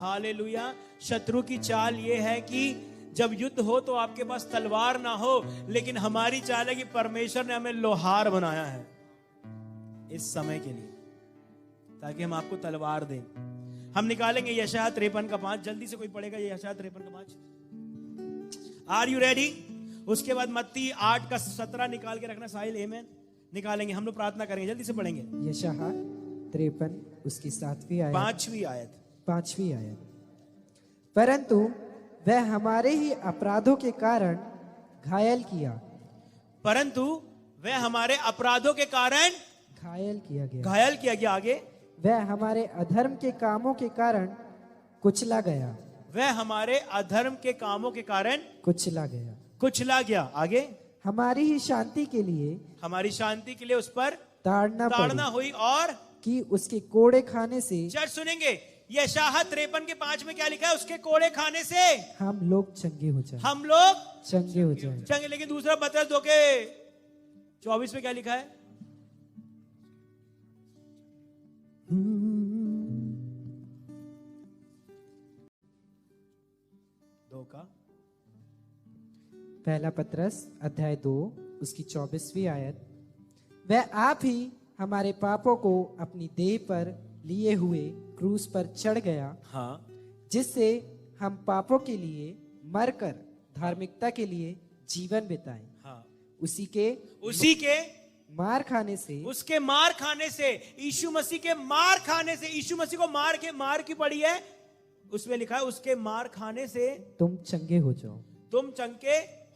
Hallelujah. शत्रु की चाल ये है कि जब युद्ध हो तो आपके पास तलवार ना हो, लेकिन हमारी चाल है कि परमेश्वर ने हमें लोहार बनाया है इस समय के लिए, ताकि हम आपको तलवार दें। हम निकालेंगे यशायाह 53 का 5। जल्दी से कोई पढ़ेगा ये यशायाह 53 का 5? Are you ready? उसके बाद मत्ती 8 का 17 निकाल के रखना साहिल। आमेन। निकालेंगे, हम लोग प्रार्थना करेंगे, जल्दी से पढ़ेंगे। यशायाह 53 उसकी 7वीं आयत, 5वीं आयत। परंतु वह हमारे ही अपराधों के कारण घायल किया, परंतु वह हमारे अपराधों के कारण घायल किया गया। आगे, वह हमारे अधर्म के कामों के कारण कुचला गया, वह हमारे अधर्म के कामों के कारण कुचला गया। आगे, हमारी ही शांति के लिए उस पर ताड़ना हुई और कि उसके कोड़े खाने से, चर्च सुनेंगे यशायाह 53 के 5 में क्या लिखा है? उसके कोड़े खाने से हम लोग चंगे हो जाए। लेकिन दूसरा पत्रस 2 के 24 में क्या लिखा है? पहला पत्रस अध्याय 2 उसकी 24वीं आयत, वह आप ही हमारे पापों को अपनी देह पर लिए हुए क्रूस पर चढ़ गया, हाँ, जिससे हम पापों के लिए मरकर धार्मिकता के लिए जीवन बिताएं। हाँ, उसी के मार खाने से, उसके मार खाने से, यीशु मसीह के मार खाने से, यीशु मसीह को मार की पड़ी है, उसमें लिखा है उसके मार खाने से तुम चंगे हो जाओ।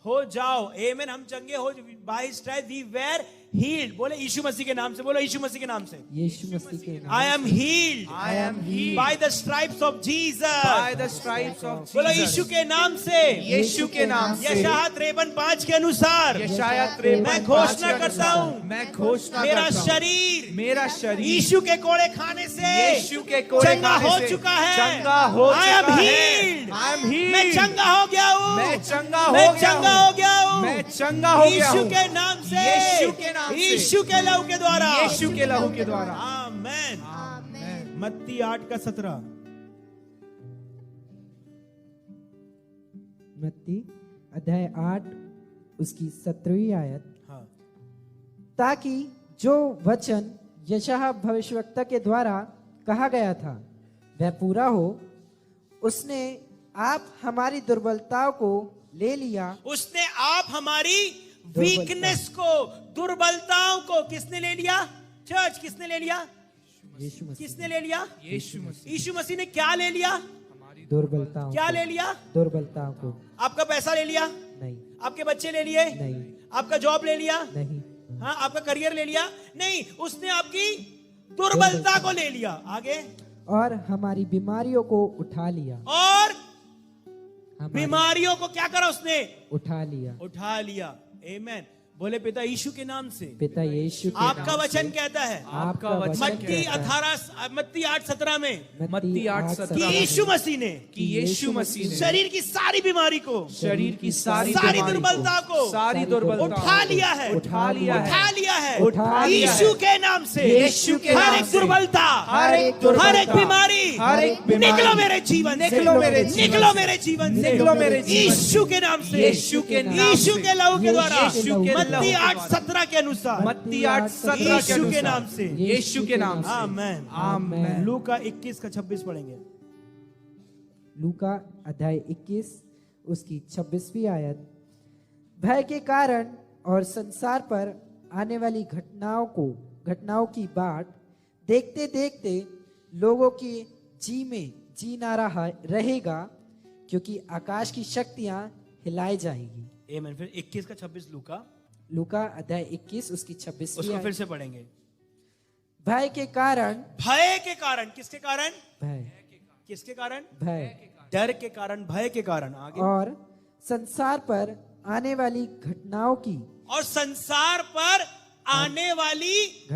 आमेन। हम चंगे हो, by stripe we were healed. बोले यीशु मसीह के नाम से, बोलो यीशु मसीह के नाम से, I am heeled by the stripes of Jesus. बोलो यीशु के नाम से, यशायाह 53:5 के अनुसार मैं घोषणा करता हूँ, मेरा शरीर यीशु के कोड़े खाने से चंगा हो चुका है। आई एम हील्ड, मैं चंगा हो गया हूँ, मैं चंगा हो गया हूँ यीशु के नाम से, यीशु के लहू के द्वारा, आमेन। मत्ती 8 का 17, मत्ती अध्याय 8 उसकी 17वीं आयत, हाँ, ताकि जो वचन यशायाह भविष्यवक्ता के द्वारा कहा गया था वह पूरा हो। उसने आप हमारी दुर्बलताओं को ले लिया, उसने आप हमारी वीकनेस को, दुर्बलताओं को किसने ले लिया? चर्च, किसने ले लिया? किसने ले लिया? यीशु मसीह ने क्या ले लिया? दुर्बलताओं। क्या ले लिया? दुर्बलताओं को। आपका पैसा ले लिया? नहीं। आपके बच्चे ले लिए? नहीं। आपका जॉब ले लिया? नहीं। हाँ, आपका करियर ले लिया? नहीं, उसने आपकी दुर्बलता को ले लिया। आगे, और हमारी बीमारियों को उठा लिया, और बीमारियों को क्या करा? उसने उठा लिया। आमेन। बोले पिता यीशु के नाम से, पिता यीशु के आपका वचन कहता है, आपका वचन मत्ती 8:17 में, मत्ती 8:17 कि यीशु मसीह ने शरीर की सारी बीमारी को, सारी दुर्बलता को उठा लिया है यीशु के नाम से। हर एक दुर्बलता, हर एक बीमारी निकलो मेरे जीवन से, यीशु के नाम से, यीशु के लहू के द्वारा। मत्ती 8:17 के अनुसार, यीशु के नाम से, आमेन। लूका 21 का 26 पढ़ेंगे। लूका अध्याय 21 उसकी 26वीं आयत, भय के कारण और संसार पर आने वाली घटनाओं की बाट देखते देखते लोगों की जी ना रहेगा, क्योंकि आकाश की शक्तियां हिलाई जाएंगी। आमेन। फिर 21 का 26 लूका अध्याय 21 उसकी 26वीं उसको फिर से पढ़ेंगे। भय के कारण, किसके कारण? किसके कारण? भय, डर के कारण, भय के कारण। आगे, और संसार पर आने वाली घटनाओं की,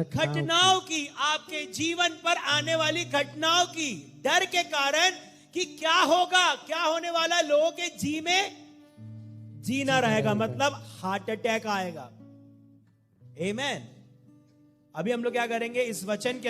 घटनाओं की, आपके जीवन पर आने वाली घटनाओं की, डर के कारण कि क्या होगा, क्या होने वाला, लोगों के जीना रहेगा, मतलब हार्ट अटैक आएगा। आमेन। अभी हम लोग क्या करेंगे? इस वचन के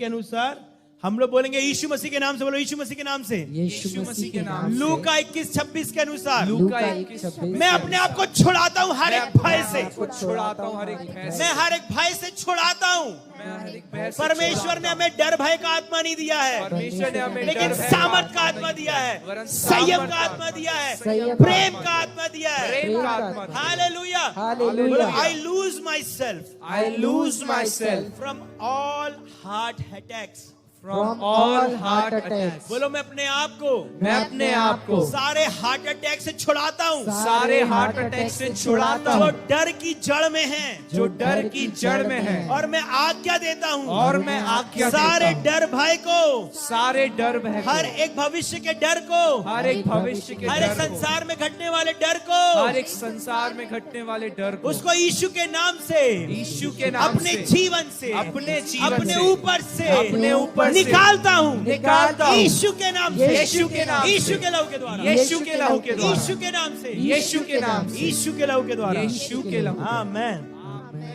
अनुसार हम लोग बोलेंगे यीशु मसीह के नाम से, बोलो यीशु मसीह के नाम से। यीशु मसीह के नाम से। लूका 21:26 के अनुसार लूका 21:26 मैं अपने आप को छुड़ाता हूँ हर एक भय से, छुड़ाता हूँ हर एक भय से, मैं हर एक भय से छुड़ाता हूँ। मैं हर एक भय से परमेश्वर ने हमें डर भय का आत्मा नहीं दिया है, परमेश्वर ने हमें लेकिन डर भय सामर्थ का आत्मा दिया है, वरन संयम का आत्मा दिया है, प्रेम का आत्मा दिया है। प्रेम का आत्मा दिया है। Hallelujah, hallelujah. I lose my self, I lose myself from all heart attacks, from all heart attacks। बोलो मैं अपने आप को, मैं अपने आप को सारे हार्ट अटैक से छुड़ाता हूँ, सारे हार्ट अटैक से छुड़ाता जो हूँ, डर की जड़ में है, जो डर की जड़ में है, और मैं आज्ञा देता हूँ, और मैं आज्ञा सारे देता हूँ, डर भय को, सारे डर भय को, हर एक भविष्य के डर को, हर एक भविष्य के हर एक डर को, संसार में घटने वाले डर को, हर एक संसार में घटने वाले डर को, उसको यीशु के नाम से, यीशु के नाम अपने से, जीवन से, अपने जीवन अपने से, ऊपर से, अपने ऊपर से निकालता हूँ, निकालता हूँ, यीशु के नाम से, यीशु के नाम से, यीशु के लहू के द्वारा, यीशु के लहू के द्वारा, यीशु के नाम से, यीशु के नाम से, यीशु के लहू के द्वारा, यीशु के लहू। आमेन,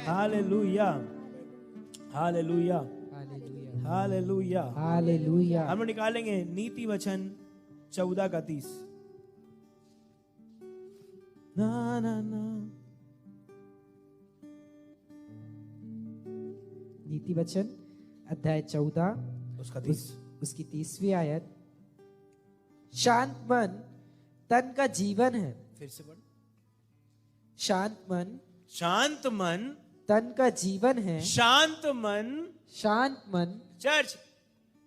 हालेलुया, हालेलुया, हालेलुया, हालेलुया। हम लोग निकालेंगे नीति वचन 14:30। ना ना ना, नीति वचन अध्याय 14 उसका 30, उसकी 30वीं आयत। शांत मन तन का जीवन है। फिर से पढ़। शांत मन शांत मन तन का जीवन है। शांत मन, शांत मन चर्च,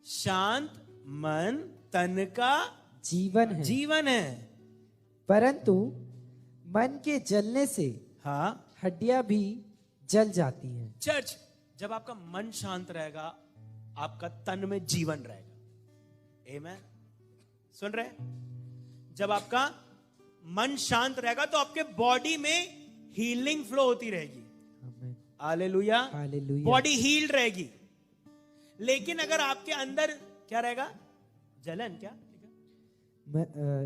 शांत मन तन का जीवन है, जीवन है। परंतु मन के जलने से हाँ हड्डियां भी जल जाती हैं। चर्च, जब आपका मन शांत रहेगा, आपका तन में जीवन रहेगा। आमेन, सुन रहे? जब आपका मन शांत रहेगा तो आपके बॉडी में हीलिंग फ्लो होती रहेगी। आमीन, हालेलुया, हालेलुया। बॉडी हील्ड रहेगी। लेकिन अगर आपके अंदर क्या रहेगा? जलन, क्या?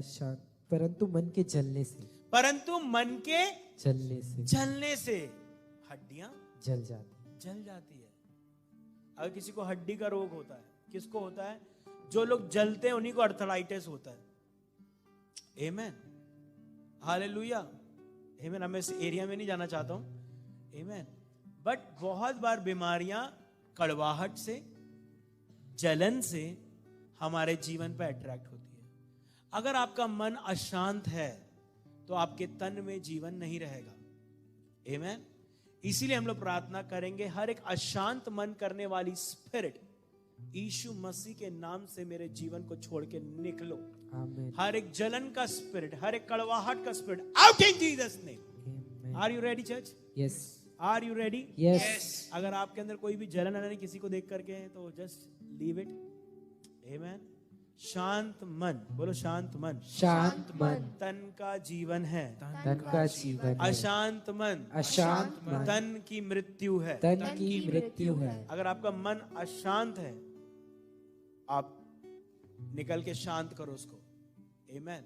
शांत, परंतु मन के जलने से, परंतु मन के जलने से हड्डियां जल जाती। जल जाती है। अगर किसी को हड्डी का रोग होता है, किसको होता है? जो लोग जलते हैं उन्हीं को अर्थराइटिस होता है। आमेन, हालेलुया, आमेन। मैं इस एरिया में नहीं जाना चाहता हूं। आमेन। बट बहुत बार बीमारियां कड़वाहट से, जलन से हमारे जीवन पर अट्रैक्ट होती है। अगर आपका मन अशांत है तो आपके तन में जीवन नहीं रहेगा। आमेन। इसीलिए हम लोग प्रार्थना करेंगे, हर एक अशांत मन करने वाली स्पिरिट यीशु मसीह के नाम से मेरे जीवन को छोड़ के निकलो। आमीन। हर एक जलन का स्पिरिट, हर एक कड़वाहट का spirit, out in Jesus name. Are you ready church? Yes. Are you ready? Yes. अगर आपके अंदर कोई भी जलन नहीं किसी को देख करके है तो जस्ट लीव इट। आमेन। शांत मन, बोलो शांत मन। शांत मन तन का जीवन है, तन का जीवन है। अशांत मन, अशांत मन तन की मृत्यु है। तन की मृत्यु है। अगर आपका मन अशांत है, आप निकल के शांत करो उसको। आमेन।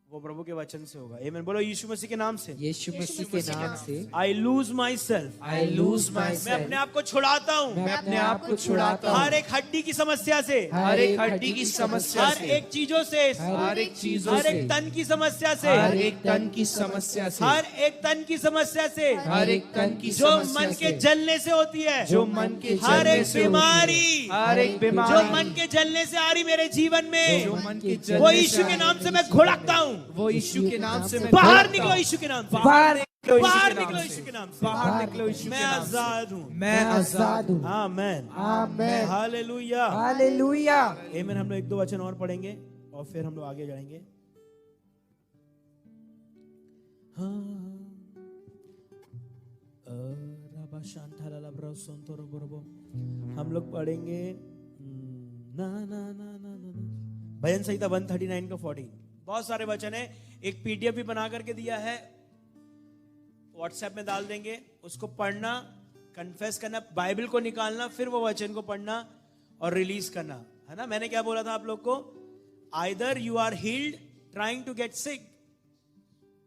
वो प्रभु के वचन से होगा। आमेन। बोलो यीशु मसीह के नाम से। यीशु मसीह के नाम से। I lose my self, I lose मैं myself, अपने आप को छुड़ाता हूँ मैं अपने आप को छुड़ाता हूँ, हर एक हड्डी की समस्या से, हर एक हड्डी की समस्या हर से, एक चीजों से, हर एक चीजों हर से, एक तन की समस्या से, हर एक तन की समस्या से, हर एक तन की समस्या से, हर एक तन की जो समस्या मन के से, जलने से होती है, जो मन के हर जलने एक से होती है, बीमारी, हर एक जो बीमारी, मन के जलने से आ रही मेरे जीवन जो में, मन के वो जलने यीशु से के आ नाम रही से मैं घुड़कता हूँ। वो यीशु के नाम से मैं बाहर घुड़कता निकलो हूँ। यीशु के नाम से, बाहर निकलो यीशु बाहर के नाम निकलो से। यीशु के नाम से। बाहर निकलो यीशु मैं के नाम से। आजाद हूँ। मैं आजाद हूँ। आमेन, आमीन। Hallelujah, hallelujah. आमेन। हम लोग एक दो वचन और पढ़ेंगे और फिर हम लोग आगे जाएंगे। हम लोग पढ़ेंगे ना ना ना ना ना भजन संहिता 139 का 14। बहुत सारे वचन है, एक पीडीएफ भी बना करके दिया है, व्हाट्सएप में डाल देंगे। उसको पढ़ना, कन्फेस करना, बाइबल को निकालना, फिर वो वचन को पढ़ना और रिलीज करना, है ना। मैंने क्या बोला था आप लोग को? Either you are healed trying to get sick.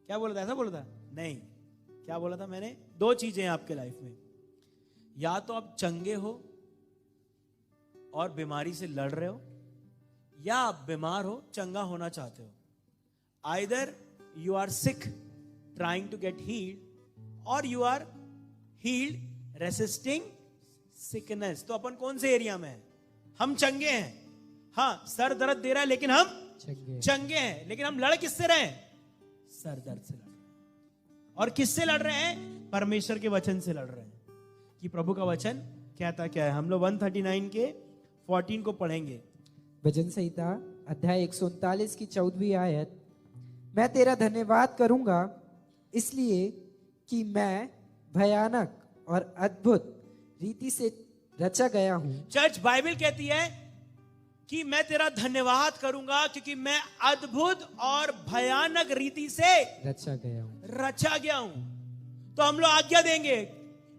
क्या बोला था? ऐसा बोला था? नहीं। क्या बोला था मैंने? दो चीजें हैं आपके लाइफ में, या तो आप चंगे हो और बीमारी से लड़ रहे हो, या आप बीमार हो चंगा होना चाहते हो. Either you are sick trying to get healed और you are healed resisting sickness. तो अपन कौन से एरिया में है? हम चंगे हैं. हाँ, सर दर्द दे रहा है लेकिन हम चंगे हैं. लेकिन हम लड़ किससे रहे हैं? सर दर्द से लड़ रहे हैं. और किससे लड़ रहे हैं? परमेश्वर के वचन से लड़ रहे हैं कि प्रभु का वचन कहता क्या है. हम लोग 139 के 14 को पढ़ेंगे. भजन संहिता अध्याय 139 की 14वीं आयत. मैं तेरा धन्यवाद करूंगा इसलिए कि मैं भयानक और अद्भुत रीति से रचा गया हूं. चर्च बाइबल कहती है कि मैं तेरा धन्यवाद करूंगा क्योंकि मैं अद्भुत और भयानक रीति से रचा गया हूं. तो हम लोग आज्ञा देंगे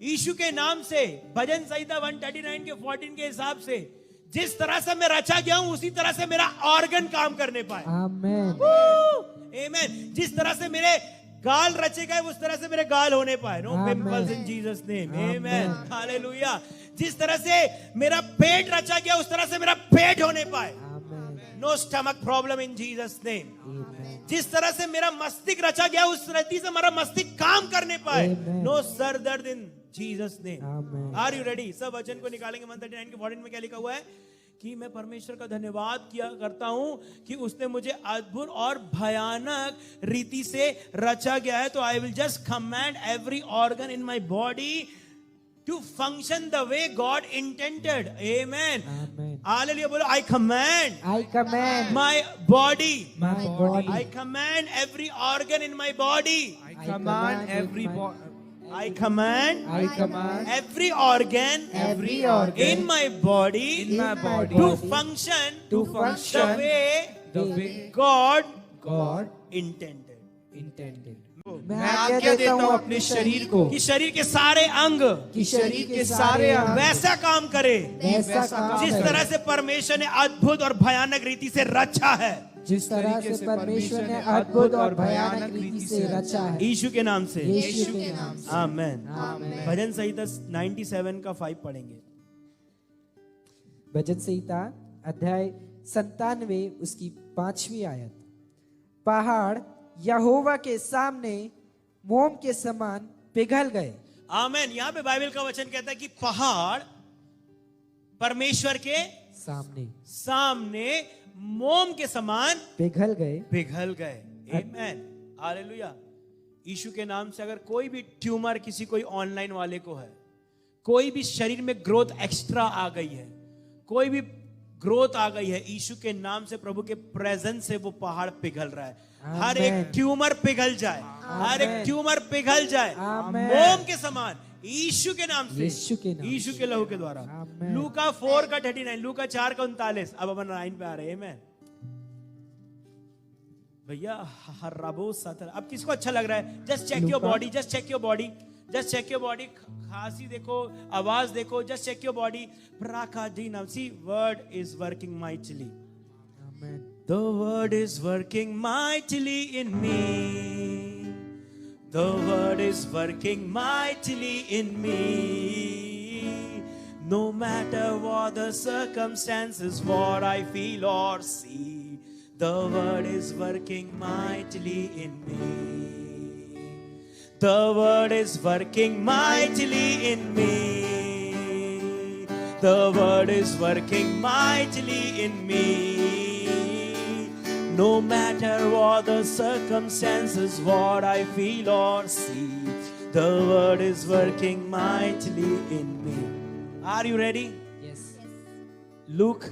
यीशु के नाम से, भजन संहिता 139 के 14 के हिसाब से, जिस तरह से मैं रचा गया हूं उसी तरह से मेरा ऑर्गन काम करने पाए. आमेन. आमेन. जिस तरह से मेरे गाल रचे गए उस तरह से मेरे गाल होने पाए. No pimples in Jesus name. Amen. Hallelujah. जिस तरह से मेरा पेट रचा गया उस तरह से मेरा पेट होने पाए. No stomach problem in Jesus name. जिस तरह से मेरा मस्तिष्क रचा गया उस रीति से मेरा मस्तिष्क काम करने पाए. नो सर दर्द in Jesus name. Are you ready? सब वचन को निकालेंगे. 139 के 14 में क्या लिखा हुआ है कि मैं परमेश्वर का धन्यवाद किया करता हूं कि उसने मुझे अद्भुत और भयानक रीति से रचा गया है. तो I will just command every organ in my body to function the way God intended. Amen. Hallelujah. बोलो, I command my body. I command every organ in my body. I command every I command every organ in my body to function the way God intended. मैं आज्ञा देता हूँ अपने शरीर को कि शरीर के सारे अंग वैसा काम करे जिस तरह से परमेश्वर ने अद्भुत और भयानक रीति से रचा है. जिस तरह से परमेश्वर ने अद्भुत और भयानक रीति से रचा है. यीशु के नाम से. आमेन. भजन संहिता 97 का 5 पढ़ेंगे. भजन संहिता अध्याय 97 उसकी 5वीं आयत. पहाड़ यहोवा के सामने मोम के समान पिघल गए. आमेन. यहाँ पे बाइबल का वचन कहता है कि पहाड़ परमेश्वर के सामने मोम के समान पिघल गए. आमेन. हालेलुया. यीशु के नाम से अगर कोई भी ट्यूमर किसी कोई ऑनलाइन वाले को है, कोई भी शरीर में ग्रोथ एक्स्ट्रा आ गई है, कोई भी ग्रोथ आ गई है, यीशु के नाम से, प्रभु के प्रेजेंस से वो पहाड़ पिघल रहा है. हर एक ट्यूमर पिघल जाए. हर एक ट्यूमर पिघल जाए मोम के समान यीशु के नाम से, यीशु के लहू के द्वारा. लूका 4 का 39, लूका 4 का 39. अब अपन 9 पे आ रहे हैं. भैया हर्राबो सतर. अब किसको अच्छा लग रहा है? Just check your body. Just check your body. Just check your body. खांसी देखो, आवाज देखो. Just check your body. See word is working mightily. The word is working mightily in me. The word is working mightily in me. No matter what the circumstances, what I feel or see, the word is working mightily in me. The word is working mightily in me. The word is working mightily in me. No matter what the circumstances, what I feel or see, the word is working mightily in me. Are you ready? Yes. Luke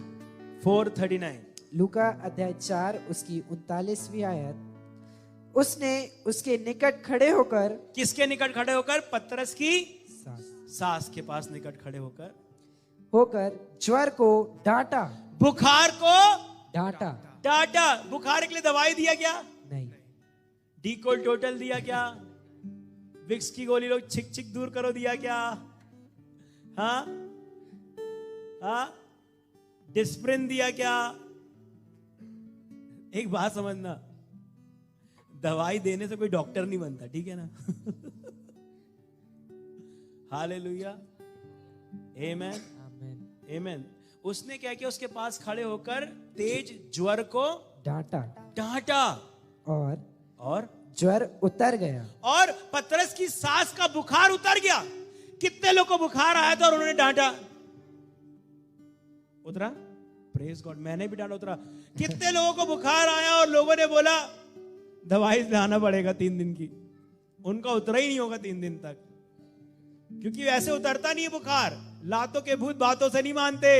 4:39. लूका अध्याय 4 उसकी 39वीं आयत. उसने उसके निकट खड़े होकर. किसके निकट खड़े होकर? पतरस की सास के पास निकट खड़े होकर ज्वर को डांटा. बुखार को डांटा. बुखार के लिए दवाई दिया क्या? नहीं. डीकोल टोटल दिया क्या? विक्स की गोली लोग छिक दूर करो दिया क्या? हाँ, डिस्प्रिन दिया क्या? एक बात समझना, दवाई देने से कोई डॉक्टर नहीं बनता. ठीक है ना? हालेलुया. आमेन. आमेन. उसने क्या किया, उसके पास खड़े होकर तेज ज्वर को डांटा और ज्वर उतर गया और पतरस की सांस का बुखार उतर गया। कितने लोग को बुखार आया था और उन्होंने डांटा, उतरा? प्रेज गॉड, मैंने भी डांटा, उतरा। कितने लोगों को बुखार आया और लोगों ने बोला दवाई लाना पड़ेगा 3 दिन की, उनका उतरा ही नहीं होगा 3 दिन तक, क्योंकि वैसे उतरता नहीं है बुखार। लातों के भूत बातों से नहीं मानते।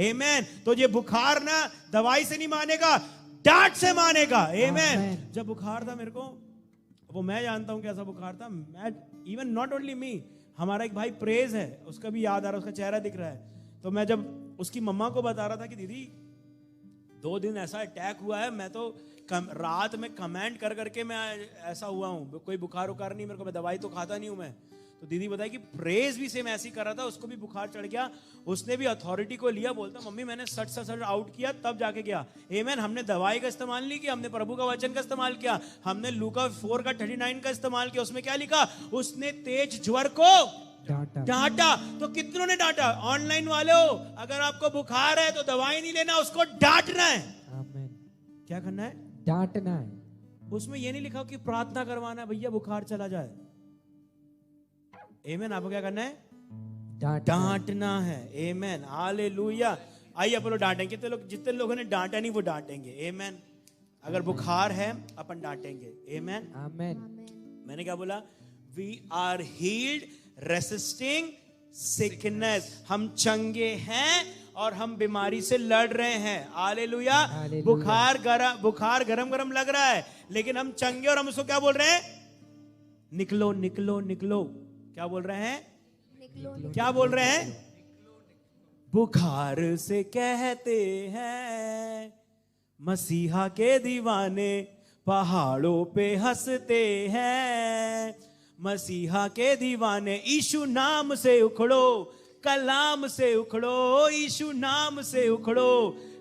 आमेन। तो ये बुखार ना दवाई से नहीं मानेगा, डांट से मानेगा। आमेन। जब बुखार था मेरे को, वो मैं जानता हूं कैसा बुखार था। मैं इवन नॉट ओनली मी, हमारा एक भाई प्रेज है, उसका भी याद आ रहा है, उसका चेहरा दिख रहा है। तो मैं जब उसकी मम्मा को बता रहा था कि दीदी 2 दिन ऐसा अटैक हुआ है, मैं तो रात में कमेंट कर करके मैं ऐसा हुआ हूं, कोई बुखार उखार नहीं मेरे को, मैं दवाई तो खाता नहीं हूं मैं। तो दीदी बताई कि प्रेज भी सेम ऐसे ही कर रहा था, उसको भी बुखार चढ़ गया, उसने भी अथॉरिटी को लिया, बोलता मम्मी मैंने सट आउट किया तब जाके गया। आमेन। हमने दवाई का इस्तेमाल नहीं किया, हमने प्रभु का वचन का इस्तेमाल किया, हमने लूका 4 का 39 का इस्तेमाल किया। उसमें क्या लिखा? उसने तेज ज्वर को डांटा। तो कितनों ने डांटा? ऑनलाइन वाले हो, अगर आपको बुखार है तो दवाई नहीं लेना, उसको डांटना है। क्या करना है? डांटना है। उसमें ये नहीं लिखा कि प्रार्थना करवाना है भैया बुखार चला जाए। आमेन। आपको क्या करना है? डांटना है। आमेन। हालेलुया। आइए अपन लोग डांटेंगे। कितने लोग, जितने लोगों ने डांटा नहीं वो डांटेंगे। आमेन। अगर बुखार है अपन डांटेंगे। आमेन। आमेन। मैंने क्या बोला? We are healed resisting sickness. हम चंगे हैं और हम बीमारी से लड़ रहे हैं। हालेलुया। बुखार गरम गरम लग रहा है, लेकिन हम चंगे और हम उसको क्या बोल रहे हैं? निकलो निकलो निकलो। क्या बोल रहे हैं? क्या बोल रहे हैं? बुखार से कहते हैं मसीहा के दीवाने, पहाड़ों पे हंसते हैं मसीहा के दीवाने। यीशु नाम से उखड़ो, कलाम से उखड़ो, यीशु नाम से उखड़ो,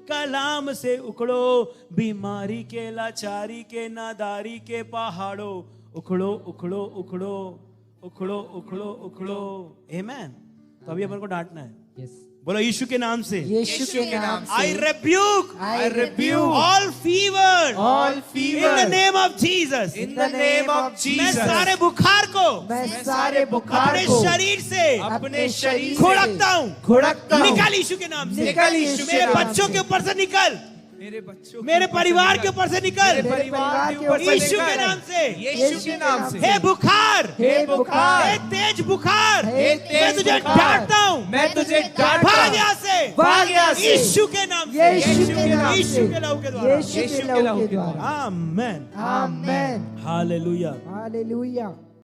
कलाम से उखड़ो, बीमारी के, लाचारी के, नादारी के पहाड़ों उखड़ो उखड़ो उखड़ो उखड़ो उखड़ो उखड़ो। आमेन। तो अभी अपन को डांटना है। बोलो यीशु के नाम से, यीशु के नाम से। I rebuke all fever in the name of Jesus। In the name of Jesus। मैं सारे बुखार को अपने शरीर से खुड़कता हूँ। निकल यीशु के नाम से। निकल यीशु के मेरे नाम बच्चों से। के ऊपर से निकल, मेरे परिवार के ऊपर से निकल, यीशु के नाम से। यीशु के नाम से। हे बुखार, हे तेज बुखार, मैं तुझे डांटता हूँ, मैं तुझे भाग यहाँ से, भाग यहाँ से। यीशु के नाम से, यीशु के नाम से। यीशु के लहू के द्वारा। यीशु के लहू के द्वारा। आमेन। आमेन। हालेलुया। हालेलुया।